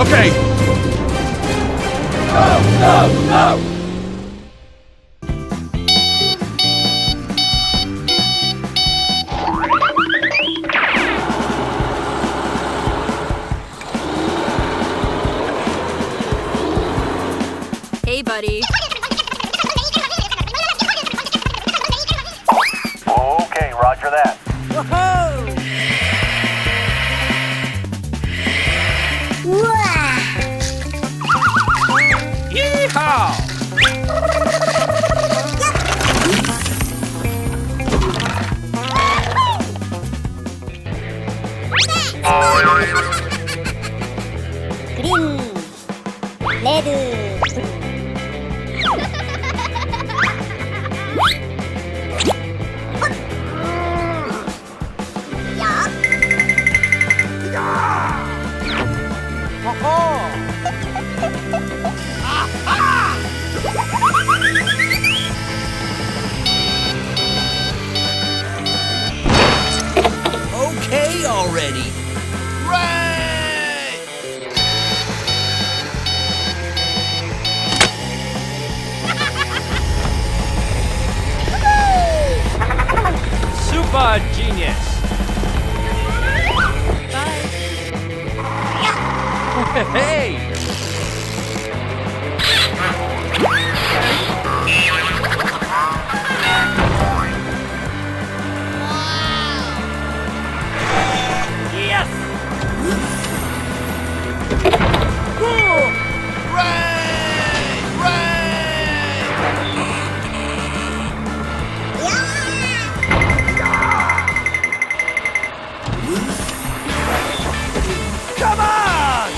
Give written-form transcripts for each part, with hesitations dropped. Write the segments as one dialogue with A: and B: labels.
A: Okay.
B: Hey, buddy.
C: Okay, roger that.
A: Yeehaw!
D: 그린, 레드,
E: Okay already.
A: Right! Super genius! Hey! Yes! Right! Come on!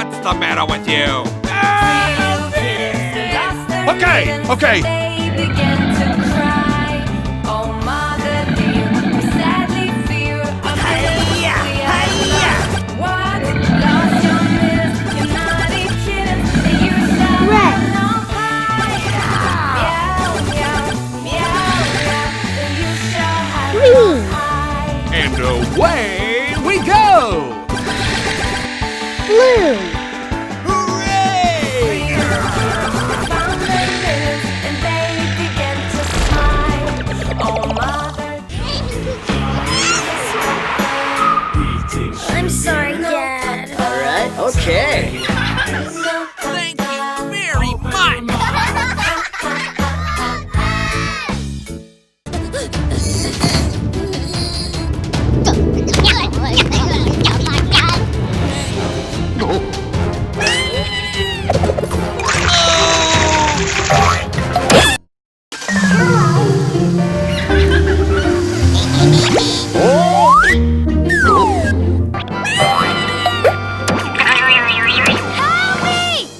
A: What's the matter with you?
B: Okay,
A: okay.
B: They begin to cry. Oh, mother dear, we sadly fear a baby we have lost. What? Lost your miss, you naughty kittens, and you shall
D: Red.
B: have no pie. Meow, meow, meow, meow, and you shall have no
D: Green.
B: pie.
A: And away we go!
D: Blue.
E: Hooray!
B: Found their mittens, and they began to smile. Oh, mother.
D: I'm sorry, Dad.
E: All right, okay.
B: Thank
E: you very much.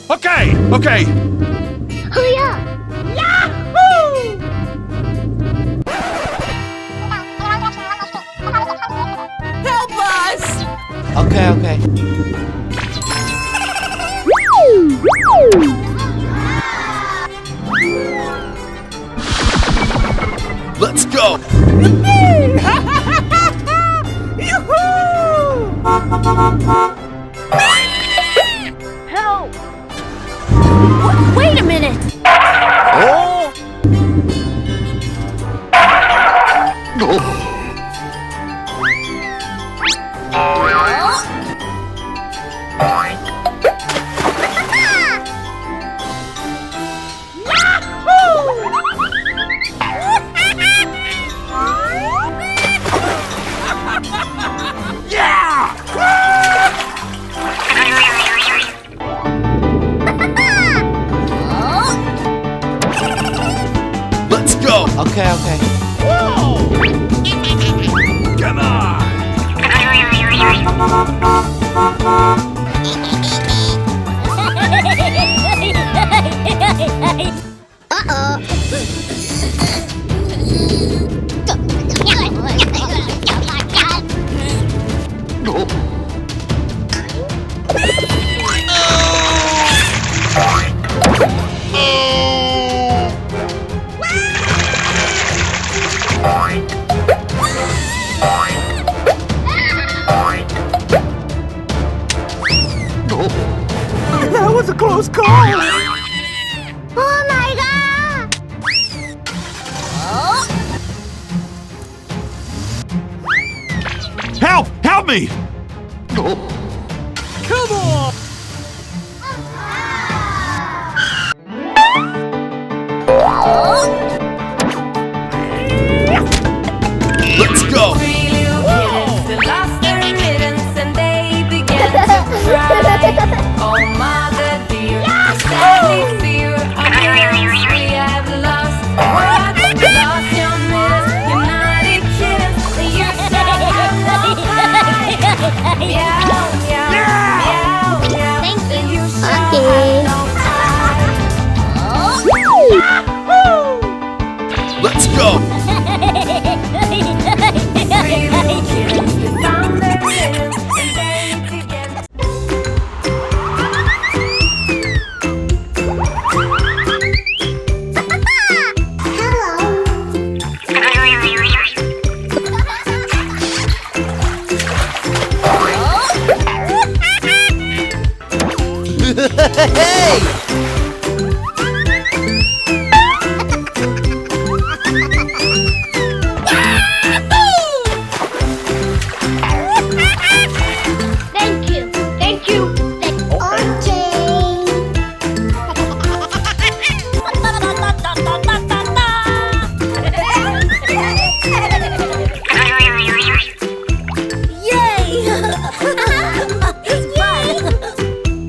A: Okay, okay.
D: Hurry up.
E: Help us!
F: Okay, okay.
E: Let's go!
D: Help! Wait a minute.
E: Oh! Let's go!
F: Okay, okay.
A: Come on!
F: That was a close call.
D: Oh my God!
A: Help! Help me!
E: Come on! Let's go!
B: Three little kittens that lost their mittens, and they began to cry. Oh, mother dear, we sadly fear our mittens we have lost. What? Lost your mittens, you naughty kittens, and you shall have no pie. Meow, meow, meow, meow,
D: Thank
B: and
D: you.
B: you shall
D: Okay.
B: have no pie.
E: Let's go!
B: Three little kittens that found their mittens, and they began to
E: Hey!